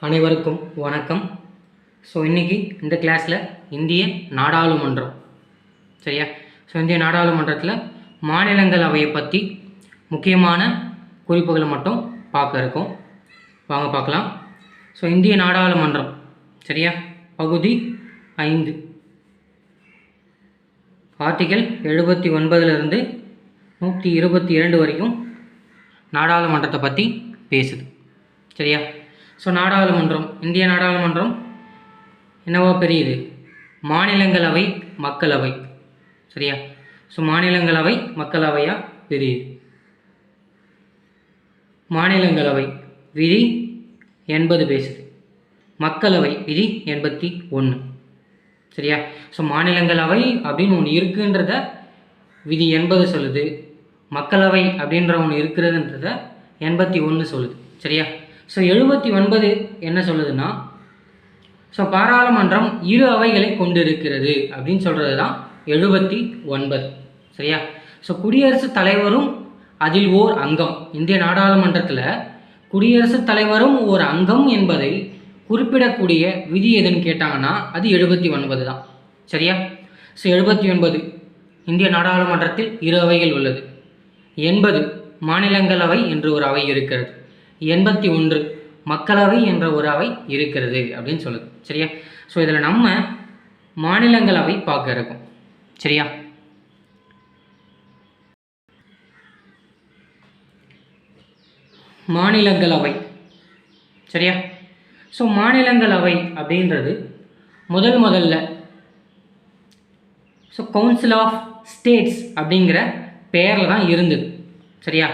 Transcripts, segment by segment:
அனைவருக்கும் வணக்கம். இன்றைக்கி இந்த கிளாஸில் இந்திய நாடாளுமன்றம் சரியா. இந்திய நாடாளுமன்றத்தில் மாநிலங்களவையை பற்றி முக்கியமான குறிப்புகளை மட்டும் பார்க்க இருக்கோம். வாங்க பார்க்கலாம். இந்திய நாடாளுமன்றம் சரியா, பகுதி 5 ஆர்டிகல் 79லிருந்து 122 வரைக்கும் நாடாளுமன்றத்தை பற்றி பேசுது சரியா. நாடாளுமன்றம், இந்திய நாடாளுமன்றம் என்னவா பெரியுது? மாநிலங்களவை, மக்களவை சரியா. மாநிலங்களவை மக்களவையாக பெரியுது. மாநிலங்களவை விதி 80 பேசுது, மக்களவை விதி 81 சரியா. மாநிலங்களவை அப்படின்னு ஒன்று இருக்குன்றத விதி 80 சொல்லுது, மக்களவை அப்படின்ற ஒன்று இருக்கிறதுன்றத 81 சொல்லுது சரியா. 79 என்ன சொல்லுதுன்னா, பாராளுமன்றம் 2 அவைகளை கொண்டிருக்கிறது அப்படின்னு சொல்கிறது தான் 79 சரியா. குடியரசுத் தலைவரும் அதில் ஓர் அங்கம். இந்திய நாடாளுமன்றத்தில் குடியரசுத் தலைவரும் ஓர் அங்கம் என்பதை குறிப்பிடக்கூடிய விதி எதுன்னு கேட்டாங்கன்னா அது 79 தான் சரியா. 79 இந்திய நாடாளுமன்றத்தில் 2 அவைகள் உள்ளது. 80 மாநிலங்களவை என்று ஒரு அவை இருக்கிறது. 81 மக்களவை என்ற ஒரு அவை இருக்கிறது அப்படின்னு சொல்லுது சரியா. இதில் நம்ம மாநிலங்களவை பார்க்க இருக்கோம் சரியா. மாநிலங்களவை சரியா. மாநிலங்களவை அப்படின்றது முதல்ல கவுன்சில் ஆஃப் ஸ்டேட்ஸ் அப்படிங்கிற பெயரில் தான் இருந்தது சரியா.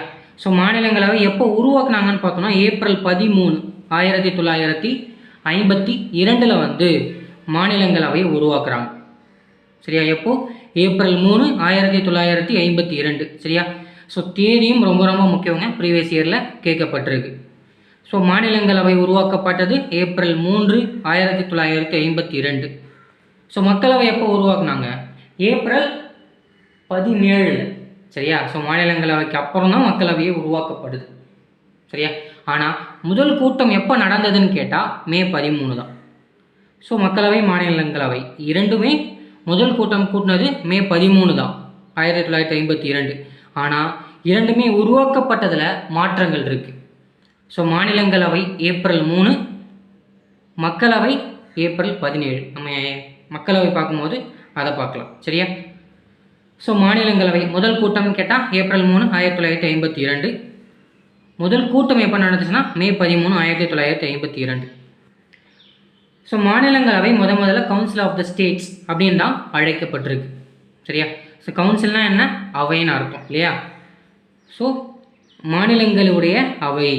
மாநிலங்களவை எப்போ உருவாக்குனாங்கன்னு பார்த்தோம்னா ஏப்ரல் 13, 1952 மாநிலங்களவையை உருவாக்குறாங்க சரியா. எப்போ? ஏப்ரல் 3, 1952 சரியா. தேதியும் ரொம்ப ரொம்ப முக்கியங்க, ப்ரீவியஸ் இயரில் கேட்கப்பட்டிருக்கு. மாநிலங்களவை உருவாக்கப்பட்டது ஏப்ரல் 3, 1952. மக்களவை எப்போ உருவாக்குனாங்க? ஏப்ரல் 17 சரியா. மாநிலங்களவைக்கு அப்புறம் தான் மக்களவையே உருவாக்கப்படுது சரியா. ஆனால் முதல் கூட்டம் எப்போ நடந்ததுன்னு கேட்டால் மே 13 தான். மக்களவை மாநிலங்களவை இரண்டுமே முதல் கூட்டம் கூட்டினது மே 13 தான், 1952. ஆனால் இரண்டுமே உருவாக்கப்பட்டதில் மாற்றங்கள் இருக்குது. மாநிலங்களவை ஏப்ரல் 3, மக்களவை ஏப்ரல் 17. நம்ம மக்களவை பார்க்கும்போது அதை பார்க்கலாம் சரியா. மாநிலங்களவை முதல் கூட்டம் கேட்டால் ஏப்ரல் 3, 1952. முதல் கூட்டம் எப்போ நடந்துச்சுன்னா மே 13, 1952. மாநிலங்களவை முதல்ல கவுன்சில் ஆஃப் த ஸ்டேட்ஸ் அப்படின்னு தான் அழைக்கப்பட்டிருக்கு சரியா. கவுன்சில்னால் என்ன? அவைன்னு அர்த்தம் இல்லையா. மாநிலங்களுடைய அவை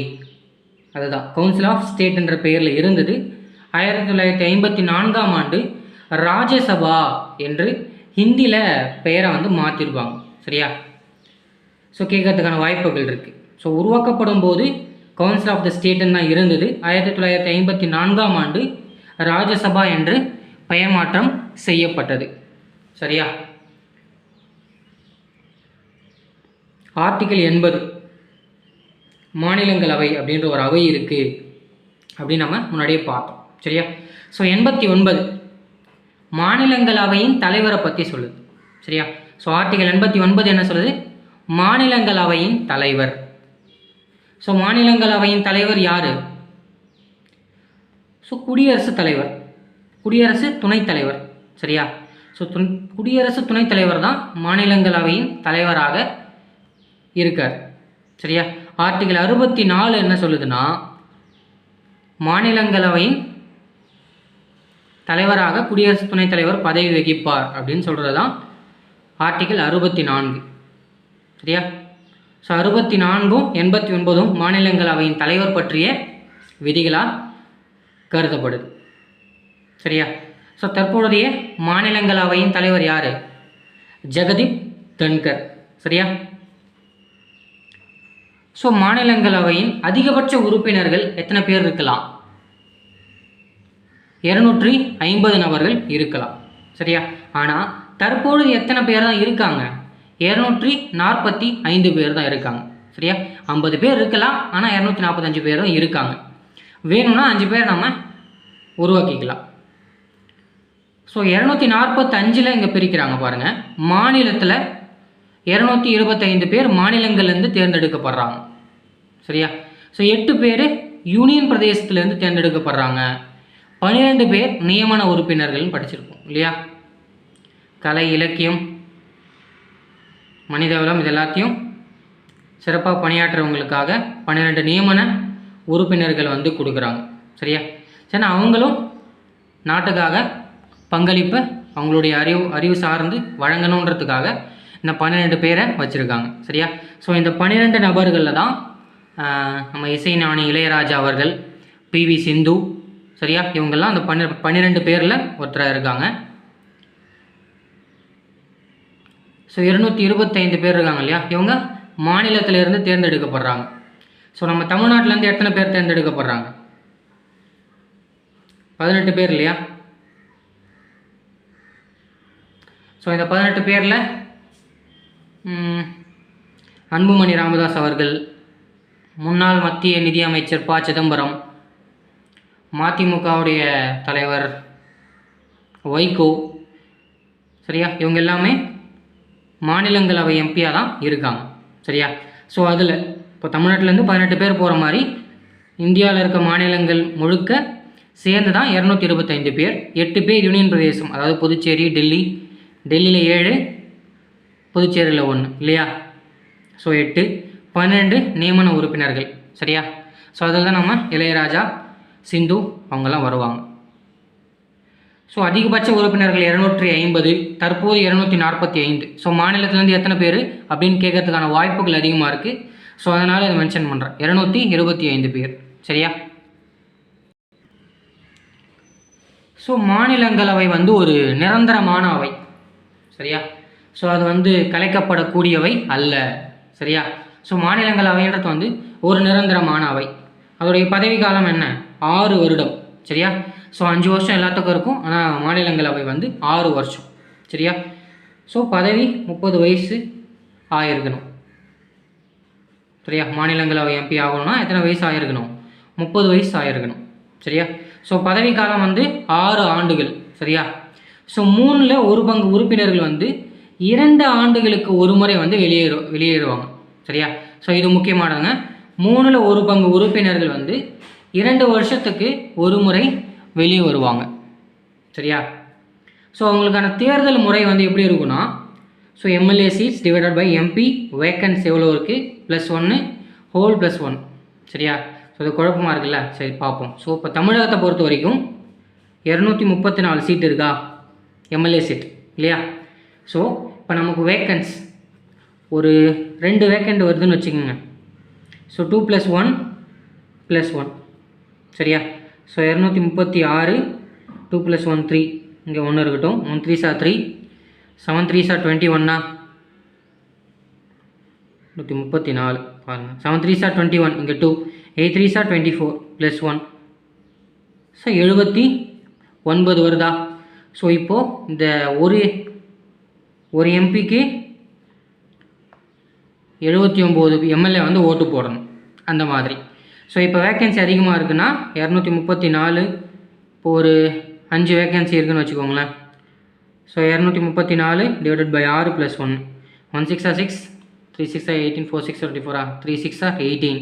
அதுதான் கவுன்சில் ஆஃப் ஸ்டேட் என்ற பெயரில் இருந்தது. 1954ஆம் ஆண்டு ராஜ்யசபா என்று ஹிந்தியில் பெயரை மாற்றிருப்பாங்க சரியா. கேட்கறதுக்கான வாய்ப்புகள் இருக்குது. உருவாக்கப்படும் போது கவுன்சில் ஆஃப் த ஸ்டேட்டுன்னு தான் இருந்தது. 1954ஆம் ஆண்டு ராஜ்யசபா என்று பெயர் மாற்றம் செய்யப்பட்டது சரியா. ஆர்டிகல் 80 மாநிலங்களவை அப்படின்ற ஒரு அவை இருக்குது அப்படின்னு நம்ம முன்னாடியே பார்த்தோம் சரியா. 89 மாநிலங்களவையின் தலைவரை பற்றி சொல்லுது சரியா. ஆர்டிகல் 89 என்ன சொல்லுது? மாநிலங்களவையின் தலைவர். மாநிலங்களவையின் தலைவர் யார்? குடியரசுத் தலைவர், குடியரசு துணைத் தலைவர் சரியா. குடியரசு துணைத் தலைவர் தான் மாநிலங்களவையின் தலைவராக இருக்கார் சரியா. ஆர்டிகல் 64 என்ன சொல்லுதுன்னா, மாநிலங்களவையின் தலைவராக குடியரசு துணைத் தலைவர் பதவி வகிப்பார் அப்படின்னு சொல்கிறது தான் ஆர்டிகல் 64 சரியா. 64ம் 89ம் மாநிலங்களவையின் தலைவர் பற்றிய விதிகளாக கருதப்படுது சரியா. தற்போதைய மாநிலங்களவையின் தலைவர் யார்? ஜெகதீப் தன்கர் சரியா. மாநிலங்களவையின் அதிகபட்ச உறுப்பினர்கள் எத்தனை பேர் இருக்கலாம்? 250 நபர்கள் இருக்கலாம் சரியா. ஆனால் தற்பொழுது எத்தனை பேர் தான் இருக்காங்க? 245 பேர் தான் இருக்காங்க சரியா. 50 பேர் இருக்கலாம், ஆனால் 245 பேர் தான் இருக்காங்க. வேணும்னா 5 பேர் நம்ம உருவாக்கிக்கலாம். ஸோ 245 இங்கே பிரிக்கிறாங்க பாருங்கள். மாநிலத்தில் 225 பேர் மாநிலங்கள்லேருந்து தேர்ந்தெடுக்கப்படுறாங்க. சரியா? ஸோ 8 பேர் யூனியன் பிரதேசத்துலேருந்து தேர்ந்தெடுக்கப்படுறாங்க. 12 பேர் நியமன உறுப்பினர்கள்னு படிச்சிருக்கோம் இல்லையா? கலை, இலக்கியம், மனிதவளம் இது எல்லாத்தையும் சிறப்பாக பணியாற்றுறவங்களுக்காக 12 நியமன உறுப்பினர்கள் வந்து கொடுக்குறாங்க. சரியா? சரி, அவங்களும் நாட்டுக்காக பங்களிப்பை அவங்களுடைய அறிவு சார்ந்து வழங்கணுன்றதுக்காக இந்த 12 பேரை வச்சுருக்காங்க. சரியா? ஸோ இந்த 12 நபர்களில் தான் நம்ம இசைஞானி இளையராஜா அவர்கள், PV சிந்து, சரியா, இவங்கெல்லாம் அந்த 12 பேரில் ஒருத்தராக இருக்காங்க. ஸோ 225 பேர் இருக்காங்க இல்லையா, இவங்க மாநிலத்திலேருந்து தேர்ந்தெடுக்கப்படுறாங்க. ஸோ நம்ம தமிழ்நாட்டிலேருந்து எத்தனை பேர் தேர்ந்தெடுக்கப்படுறாங்க? 18 பேர் இல்லையா? ஸோ இந்த 18 பேரில் அன்புமணி ராமதாஸ் அவர்கள், முன்னாள் மத்திய நிதியமைச்சர் ப. சிதம்பரம், மதிமுகவுடைய தலைவர் வைகோ, சரியா, இவங்க எல்லாமே மாநிலங்களவை எம்பியாக தான் இருக்காங்க. சரியா? ஸோ அதில் இப்போ தமிழ்நாட்டிலேருந்து 18 பேர் போகிற மாதிரி இந்தியாவில் இருக்க மாநிலங்கள் முழுக்க சேர்ந்து தான் 225 பேர். 8 பேர் யூனியன் பிரதேசம், அதாவது புதுச்சேரி, டெல்லியில் 7, புதுச்சேரியில் 1 இல்லையா? ஸோ 8, 12 நியமன உறுப்பினர்கள். சரியா? ஸோ அதில் தான் நம்ம இளையராஜா, சிந்து அவங்கெல்லாம் வருவாங்க. ஸோ அதிகபட்ச உறுப்பினர்கள் 250, தற்போது 245. ஸோ மாநிலத்திலேருந்து எத்தனை பேர் அப்படின்னு கேட்கறதுக்கான வாய்ப்புகள் அதிகமாக இருக்குது. ஸோ அதனால் இதை மென்ஷன் பண்ணுறேன், 225 பேர். சரியா? ஸோ மாநிலங்களவை வந்து ஒரு நிரந்தரமான அவை. சரியா? ஸோ அது வந்து கலைக்கப்படக்கூடியவை அல்ல. சரியா? ஸோ மாநிலங்களவைன்றது வந்து ஒரு நிரந்தரமான அவை. அதோடைய பதவி காலம் என்ன? 6 வருடம். சரியா? ஸோ 5 வருஷம் எல்லாத்துக்கும் இருக்கும், ஆனால் மாநிலங்களவை வந்து 6 வருஷம். சரியா? ஸோ பதவி 30 வயசு ஆகிருக்கணும். சரியா? மாநிலங்களவை எம்பி ஆகணும்னா எத்தனை வயசு ஆகிருக்கணும்? 30 வயசு ஆகிருக்கணும். சரியா? ஸோ பதவி காலம் வந்து 6 ஆண்டுகள். சரியா? ஸோ 3ல் 1 பங்கு உறுப்பினர்கள் வந்து 2 ஆண்டுகளுக்கு ஒரு முறை வந்து வெளியேறுவாங்க. சரியா? ஸோ இது முக்கியமானதுங்க. 3ல் 1 பங்கு உறுப்பினர்கள் வந்து 2 வருஷத்துக்கு ஒரு முறை வெளியே வருவாங்க. சரியா? ஸோ அவங்களுக்கான தேர்தல் முறை வந்து எப்படி இருக்குன்னா, so MLA seats divided by MP, vacancies எவ்வளோ இருக்குது, +1 ஹோல் +1. சரியா? ஸோ இது குழப்பமாக இருக்குல்ல? சரி பார்ப்போம். ஸோ இப்போ தமிழகத்தை பொறுத்த வரைக்கும் 234 சீட் இருக்கா, எம்எல்ஏ சீட் இல்லையா? ஸோ இப்போ நமக்கு வேக்கன்ஸ் ஒரு 2 வேக்கண்ட் வருதுன்னு வச்சுக்கோங்க. ஸோ 2 + 1 + 1. சரியா? ஸோ 236, 2 + 1 3, இங்கே 1 இருக்கட்டும். 1 3s are 3, 7 3s are 21. 134 பாருங்கள். 7 3s are 21, இங்கே 2, 8 3s are 24 +1. ஸோ 79 வருதா? ஸோ இப்போது இந்த ஒரு எம்பிக்கு 79 எம்எல்ஏ வந்து ஓட்டு போடணும், அந்த மாதிரி. ஸோ இப்போ வேக்கன்சி அதிகமாக இருக்குன்னா 234, இப்போ ஒரு 5 வேக்கன்சி இருக்குதுன்னு வச்சுக்கோங்களேன். So 234 divided by 6 + 1, 1 6 are 6, 3 6 are 18, 4 6 are 24, 3 6 are 18,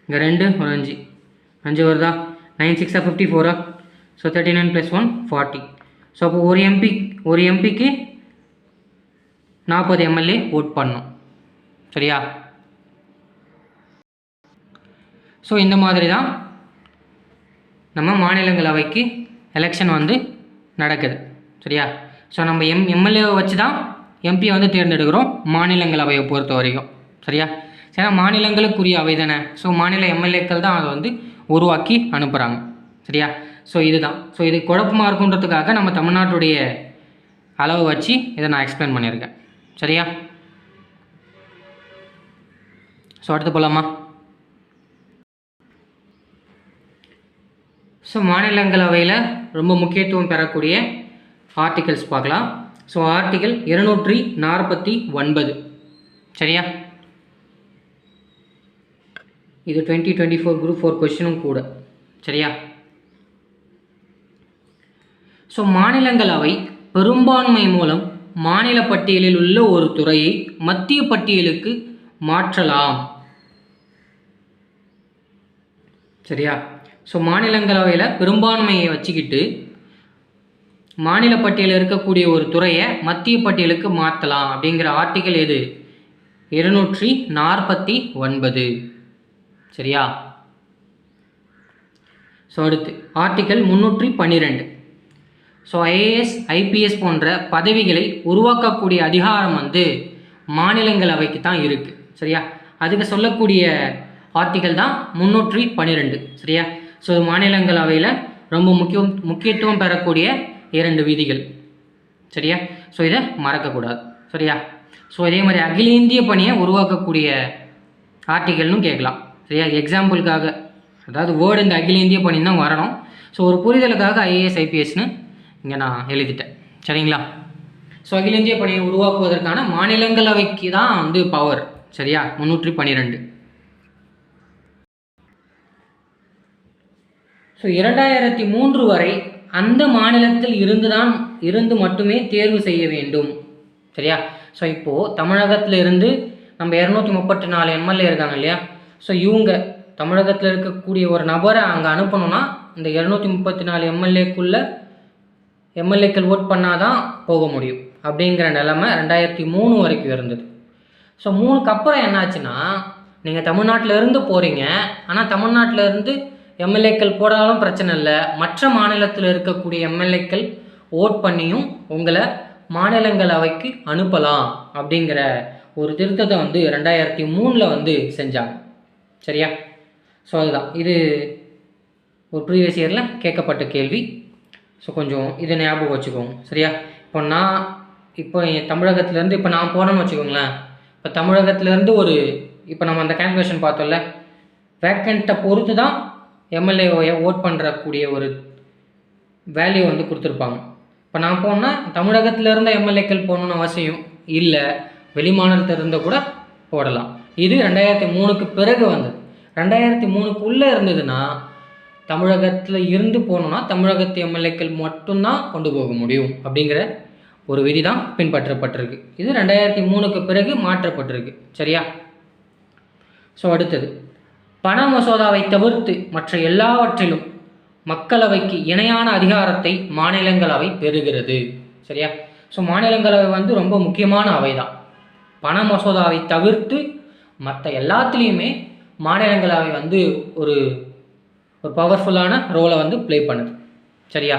இங்கே 2 ஒரு 5 வருதா? 9 6 are 54. ஸோ 39 + 1 40. ஸோ அப்போ ஒரு எம்பிக்கு 40 எம்எல்ஏ ஓட் பண்ணணும். சரியா? ஸோ இந்த மாதிரி தான் நம்ம மாநிலங்களவைக்கு எலெக்ஷன் வந்து நடக்குது. சரியா? ஸோ நம்ம எம்எல்ஏவை வச்சு தான் எம்பியை வந்து தேர்ந்தெடுக்கிறோம் மாநிலங்களவையை பொறுத்த வரைக்கும். சரியா? சரி, மாநிலங்களுக்குரிய அவை தானே. ஸோ மாநில எம்எல்ஏக்கள் தான் அதை வந்து உருவாக்கி அனுப்புகிறாங்க. சரியா? ஸோ இதுதான். ஸோ இது குழப்பமாக இருக்குன்றதுக்காக நம்ம தமிழ்நாட்டுடைய அளவை வச்சு இதை நான் எக்ஸ்பிளைன் பண்ணியிருக்கேன். சரியா? ஸோ அடுத்து போகலாமா? ஸோ மாநிலங்களவையில் ரொம்ப முக்கியத்துவம் பெறக்கூடிய ஆர்டிகல்ஸ் பார்க்கலாம். So article 249. சரியா? இது 2024 குரூப் 4 கொஸ்டினும் கூட. சரியா? ஸோ மாநிலங்களவை பெரும்பான்மை மூலம் மாநில பட்டியலில் உள்ள ஒரு துறையை மத்திய பட்டியலுக்கு மாற்றலாம். சரியா? ஸோ மாநிலங்களவையில் பெரும்பான்மையை வச்சுக்கிட்டு மாநில பட்டியலில் இருக்கக்கூடிய ஒரு துறையை மத்திய பட்டியலுக்கு மாற்றலாம் அப்படிங்கிற ஆர்டிக்கல் எது? 249. சரியா? ஸோ அடுத்து ஆர்டிக்கல் 312. ஸோ ஐஏஎஸ் ஐபிஎஸ் போன்ற பதவிகளை உருவாக்கக்கூடிய அதிகாரம் வந்து மாநிலங்களவைக்கு தான் இருக்குது. சரியா? அதுக்கு சொல்லக்கூடிய ஆர்டிக்கல் தான் 312. சரியா? ஸோ மாநிலங்களவையில் ரொம்ப முக்கியத்துவம் பெறக்கூடிய 2 விதிகள். சரியா? ஸோ இதை மறக்கக்கூடாது. சரியா? ஸோ இதே மாதிரி அகில இந்திய பணியை உருவாக்கக்கூடிய ஆர்டிக்கல்னு கேட்கலாம். சரியா? எக்ஸாம்பிளுக்காக, அதாவது வேர்டு இந்த அகில இந்திய பணி தான் வரணும். ஸோ ஒரு புரிதலுக்காக ஐஏஎஸ் ஐபிஎஸ்னு இங்கே நான் எழுதிட்டேன். சரிங்களா? ஸோ அகில இந்திய பணியை உருவாக்குவதற்கான மாநிலங்களவைக்கு தான் வந்து பவர். சரியா? 312. ஸோ 2003 வரை அந்த மாநிலத்தில் இருந்து மட்டுமே தேர்வு செய்ய வேண்டும். சரியா? ஸோ இப்போது தமிழகத்தில் இருந்து நம்ம 234 எம்எல்ஏ இருக்காங்க இல்லையா? ஸோ இவங்க தமிழகத்தில் இருக்கக்கூடிய ஒரு நபரை அங்கே அனுப்பணும்னா இந்த 234 எம்எல்ஏக்கள் ஓட் பண்ணாதான் போக முடியும் அப்படிங்கிற நிலைமை 2003 வரைக்கும் இருந்தது. ஸோ 3க்கு அப்புறம் என்னாச்சுன்னா, நீங்கள் தமிழ்நாட்டில் இருந்து போகிறீங்க, ஆனால் தமிழ்நாட்டில் இருந்து எம்எல்ஏக்கள் போடாலும் பிரச்சனை இல்லை, மற்ற மாநிலத்தில் இருக்கக்கூடிய எம்எல்ஏக்கள் ஓட் பண்ணியும் உங்களை மாநிலங்களவைக்கு அனுப்பலாம் அப்படிங்கிற ஒரு திருத்தத்தை வந்து 2003 வந்து செஞ்சாங்க. சரியா? ஸோ அதுதான் இது ஒரு ப்ரீவியஸ் இயரில் கேட்கப்பட்ட கேள்வி. ஸோ கொஞ்சம் இதை ஞாபகம் வச்சுக்கோங்க. சரியா? இப்போ தமிழகத்துலேருந்து இப்போ நான் போனேன்னு வச்சுக்கோங்களேன். இப்போ தமிழகத்துலேருந்து இப்போ நம்ம அந்த கேல்குலேஷன் பார்த்தோம்ல, வேக்கண்ட்டை பொறுத்து தான் எம்எல்ஏ ஓட் பண்ணுறக்கூடிய ஒரு வேல்யூ வந்து கொடுத்துருப்பாங்க. இப்போ நான் போனால் தமிழகத்தில் இருந்த எம்எல்ஏக்கள் போகணுன்னு அவசியம் இல்லை, வெளி மாநிலத்தில் இருந்த கூட போடலாம். இது 2003க்கு பிறகு வந்தது. 2003க்குள்ளே இருந்ததுன்னா தமிழகத்தில் இருந்து போகணுன்னா தமிழகத்து எம்எல்ஏக்கள் மட்டும்தான் கொண்டு போக முடியும் அப்படிங்கிற ஒரு விதி தான் பின்பற்றப்பட்டிருக்கு. இது 2003க்கு பிறகு மாற்றப்பட்டிருக்கு. சரியா? ஸோ அடுத்தது பண மசோதாவை தவிர்த்து மற்ற எல்லாவற்றிலும் மக்களவைக்கு இணையான அதிகாரத்தை மாநிலங்களவை பெறுகிறது. சரியா? ஸோ மாநிலங்களவை வந்து ரொம்ப முக்கியமான அவை தான். பண மசோதாவை தவிர்த்து மற்ற எல்லாத்துலேயுமே மாநிலங்களவை வந்து ஒரு பவர்ஃபுல்லான ரோலை வந்து ப்ளே பண்ணுது. சரியா?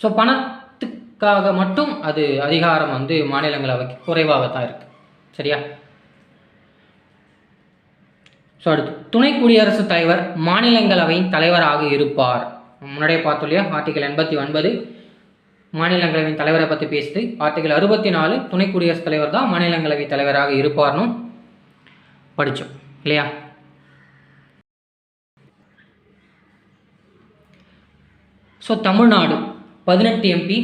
ஸோ பணத்துக்காக மட்டும் அது அதிகாரம் வந்து மாநிலங்களவைக்கு குறைவாகத்தான் இருக்குது. சரியா? ஸோ அடுத்து துணை குடியரசுத் தலைவர் மாநிலங்களவையின் தலைவராக இருப்பார். முன்னாடியே பார்த்தோம் இல்லையா? ஆர்டிகல் 89 மாநிலங்களவையின் தலைவரை பற்றி பேசுது. ஆர்டிகல் 64 துணை குடியரசுத் தலைவர் தான் மாநிலங்களவை தலைவராக இருப்பார்னு படித்தோம் இல்லையா? ஸோ தமிழ்நாடு 18 எம்பி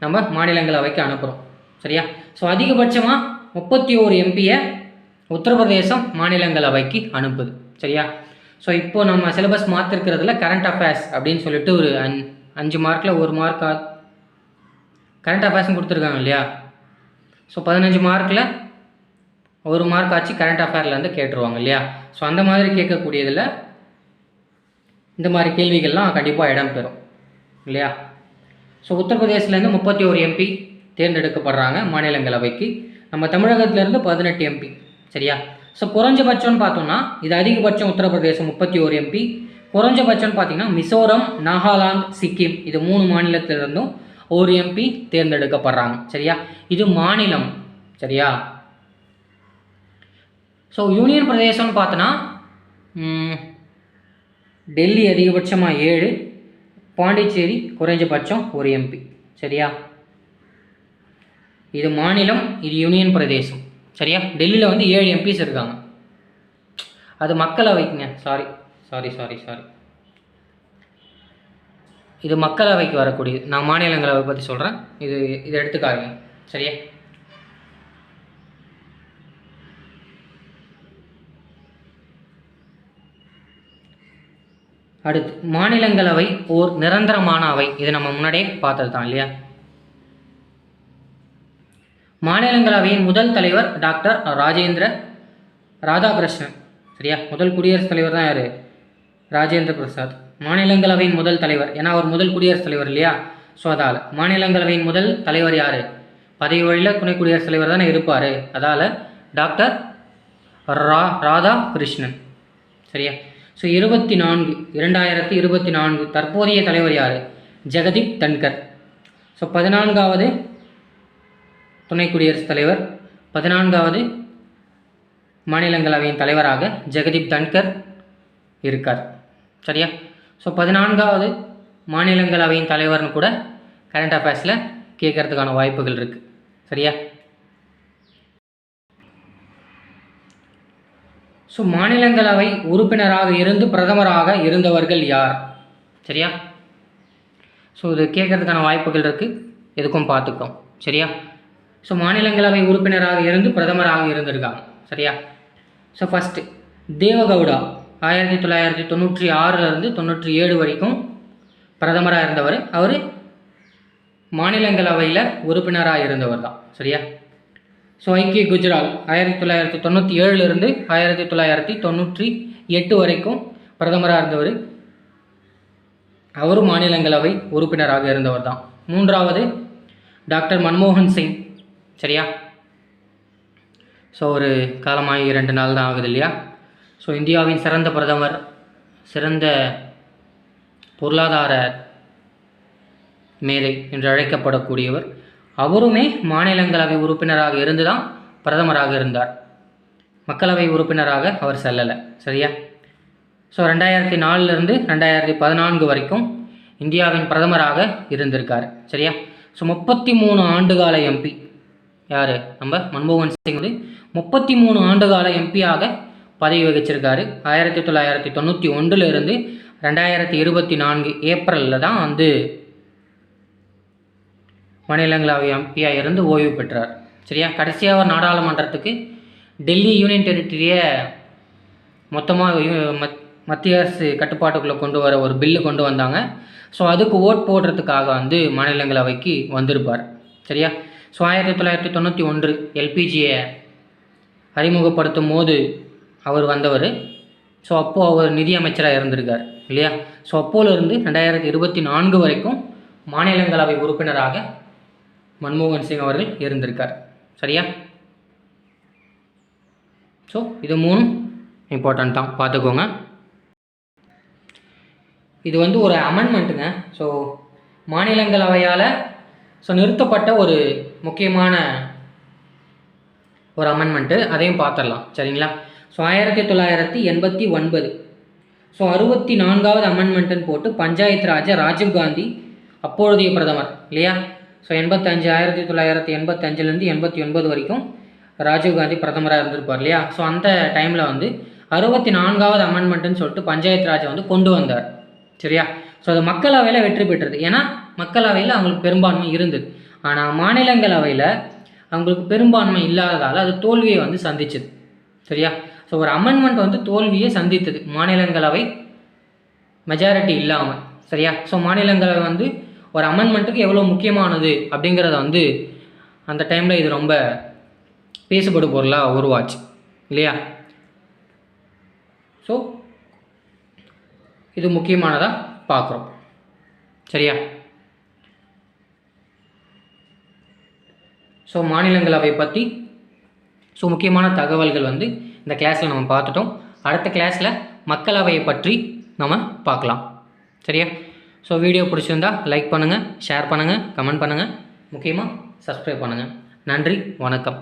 நம்ம மாநிலங்களவைக்கு அனுப்புகிறோம். சரியா? ஸோ அதிகபட்சமாக 31 எம்பியை உத்தரப்பிரதேசம் மாநிலங்களவைக்கு அனுப்புது. சரியா? ஸோ இப்போது நம்ம சிலபஸ் மாற்றிருக்கிறதுல கரண்ட் அஃபேர்ஸ் அப்படின்னு சொல்லிட்டு ஒரு 5 மார்க்கில் 1 மார்க் கரண்ட் அஃபேர்ஸ்னு கொடுத்துருக்காங்க இல்லையா? ஸோ 15 மார்க்கில் 1 மார்க் ஆச்சு கரண்ட் அஃபேர்லேருந்து கேட்டுருவாங்க இல்லையா? ஸோ அந்த மாதிரி கேட்கக்கூடியதில் இந்த மாதிரி கேள்விகள்லாம் கண்டிப்பாக இடம்பெறும் இல்லையா? ஸோ உத்தரப்பிரதேசிலேருந்து 31 எம்பி தேர்ந்தெடுக்கப்படுறாங்க மாநிலங்களவைக்கு. நம்ம தமிழகத்திலேருந்து 18 எம்பி. சரியா? ஸோ குறைஞ்சபட்சம்னு பார்த்தோம்னா இது அதிகபட்சம் உத்தரப்பிரதேசம் 31 எம்பி, குறைஞ்சபட்சம்னு பார்த்தீங்கன்னா மிசோரம், நாகாலாந்து, சிக்கிம் இது 3 மாநிலத்திலிருந்தும் 1 எம்பி தேர்ந்தெடுக்கப்படுறாங்க. சரியா? இது மாநிலம். சரியா? ஸோ யூனியன் பிரதேசம்னு பார்த்தோன்னா டெல்லி அதிகபட்சமாக 7, பாண்டிச்சேரி குறைஞ்சபட்சம் 1 எம்பி. சரியா? இது மாநிலம், இது யூனியன் பிரதேசம். சரியா? டெல்லியில் வந்து 7 எம்பிஸ் இருக்காங்க. அது மக்களவைக்குங்க. சாரி, இது மக்களவைக்கு வரக்கூடியது. நான் மாநிலங்களவை பற்றி சொல்கிறேன். இது எடுத்துக்காருங்க. சரியா? அடுத்து மாநிலங்களவை ஓர் நிரந்தரமான அவை. இது நம்ம முன்னாடியே பார்த்தது தான் இல்லையா. மாநிலங்களவையின் முதல் தலைவர் டாக்டர் ராஜேந்திர ராதாகிருஷ்ணன். சரியா, முதல் குடியரசுத் தலைவர் தான் யார்? ராஜேந்திர பிரசாத். மாநிலங்களவையின் முதல் தலைவர், ஏன்னா அவர் முதல் குடியரசுத் தலைவர் இல்லையா. ஸோ அதால் மாநிலங்களவையின் முதல் தலைவர் யார்? பதவி வழியில் துணை குடியரசுத் தலைவர் தானே இருப்பார். அதால் டாக்டர் ராதாகிருஷ்ணன். சரியா. ஸோ 2024 தற்போதைய தலைவர் யார்? ஜெகதீப் தன்கர். ஸோ 14வது துணை குடியரசுத் தலைவர், 14வது மாநிலங்களவையின் தலைவராக ஜெகதீப் தன்கர் இருக்கார். சரியா. ஸோ 14வது மாநிலங்களவையின் தலைவர்னு கூட கரண்ட் அஃபேர்ஸில் கேட்கறதுக்கான வாய்ப்புகள் இருக்குது. சரியா. ஸோ மாநிலங்களவை உறுப்பினராக இருந்து பிரதமராக இருந்தவர்கள் யார்? சரியா. ஸோ இது கேட்கறதுக்கான வாய்ப்புகள் இருக்குது, எதுக்கும் பார்த்துக்கோம். சரியா. ஸோ மாநிலங்களவை உறுப்பினராக இருந்து பிரதமராக இருந்திருக்காங்க. சரியா. ஸோ ஃபஸ்ட்டு தேவகவுடா 1996 97 வரைக்கும் பிரதமராக இருந்தவர். அவர் மாநிலங்களவையில் உறுப்பினராக இருந்தவர் தான். சரியா. ஸோ ஐக்கிய குஜரால் 1997 1998 வரைக்கும் பிரதமராக இருந்தவர். அவரும் மாநிலங்களவை உறுப்பினராக இருந்தவர் தான். 3வது டாக்டர் மன்மோகன் சிங். சரியா. ஸோ ஒரு காலமாகி 2 நாள் தான் ஆகுது இல்லையா. ஸோ இந்தியாவின் சிறந்த பிரதமர், சிறந்த பொருளாதார மேதை என்று அழைக்கப்படக்கூடியவர். அவருமே மாநிலங்களவை உறுப்பினராக இருந்து தான் பிரதமராக இருந்தார். மக்களவை உறுப்பினராக அவர் செல்லலை. சரியா. ஸோ 2004 2014 வரைக்கும் இந்தியாவின் பிரதமராக இருந்திருக்கார். சரியா. ஸோ 33 ஆண்டுகால எம்பி யார்? நம்ம மன்மோகன் சிங் 33 ஆண்டுகால எம்பியாக பதவி வகிச்சிருக்காரு. 1991 2024 ஏப்ரலில் தான் மாநிலங்களவை எம்பியாக இருந்து ஓய்வு பெற்றார். சரியா. கடைசியாக அவர் நாடாளுமன்றத்துக்கு டெல்லி யூனியன் டெரிட்டரியை மொத்தமாக மத்திய அரசு கட்டுப்பாட்டுக்குள்ளே கொண்டு வர ஒரு பில்லு கொண்டு வந்தாங்க. ஸோ அதுக்கு ஓட் போடுறதுக்காக மாநிலங்களவைக்கு வந்திருப்பார். சரியா. ஸோ 1991 எல்பிஜியை அறிமுகப்படுத்தும் போது அவர் வந்தவர். ஸோ அப்போது அவர் நிதியமைச்சராக இருந்திருக்கார் இல்லையா. ஸோ அப்போலேருந்து 2024 வரைக்கும் மாநிலங்களவை உறுப்பினராக மன்மோகன் சிங் அவர்கள் இருந்திருக்கார். சரியா. ஸோ இது 3 இம்பார்ட்டன்ட் தான், பார்த்துக்கோங்க. இது ஒரு அமெண்ட்மெண்ட்டுங்க. ஸோ மாநிலங்களவையால் நிறுத்தப்பட்ட ஒரு முக்கியமான ஒரு அமெண்ட்மெண்ட்டு, அதையும் பார்த்துடலாம். சரிங்களா. ஸோ 1989 ஸோ 64வது அமெண்ட்மெண்ட்டுன்னு போட்டு பஞ்சாயத்து ராஜ் ராஜீவ்காந்தி அப்பொழுதைய பிரதமர் இல்லையா. ஸோ 1985 89 வரைக்கும் ராஜீவ்காந்தி பிரதமராக இருந்திருப்பார் இல்லையா. ஸோ அந்த டைமில் 64வது அமெண்ட்மெண்ட்டுன்னு சொல்லிட்டு பஞ்சாயத்து ராஜை கொண்டு வந்தார். சரியா. ஸோ அது மக்களவையில் வெற்றி பெற்றது. ஏன்னா மக்களவையில் அவங்களுக்கு பெரும்பான்மை இருந்தது. ஆனால் மாநிலங்களவையில் அவங்களுக்கு பெரும்பான்மை இல்லாததால் அது தோல்வியை சந்திச்சது. சரியா. ஸோ ஒரு அமெண்ட்மெண்ட் தோல்வியை சந்தித்தது, மாநிலங்களவை மெஜாரிட்டி இல்லாமல். சரியா. ஸோ மாநிலங்களவை ஒரு அமெண்ட்மெண்ட்டுக்கு எவ்வளோ முக்கியமானது அப்படிங்கிறத அந்த டைமில் இது ரொம்ப பேசுபடு பொருளாக உருவாச்சு இல்லையா. ஸோ இது முக்கியமானதாக பார்க்குறோம். சரியா. ஸோ மாநிலங்களவை பற்றி முக்கியமான தகவல்கள் இந்த கிளாஸில் நம்ம பார்த்துட்டோம். அடுத்த கிளாஸில் மக்களவையை பற்றி நம்ம பார்க்கலாம். சரியா. ஸோ வீடியோ பிடிச்சிருந்தா லைக் பண்ணுங்கள், ஷேர் பண்ணுங்கள், கமெண்ட் பண்ணுங்கள், முக்கியமாக சப்ஸ்கிரைப் பண்ணுங்கள். நன்றி, வணக்கம்.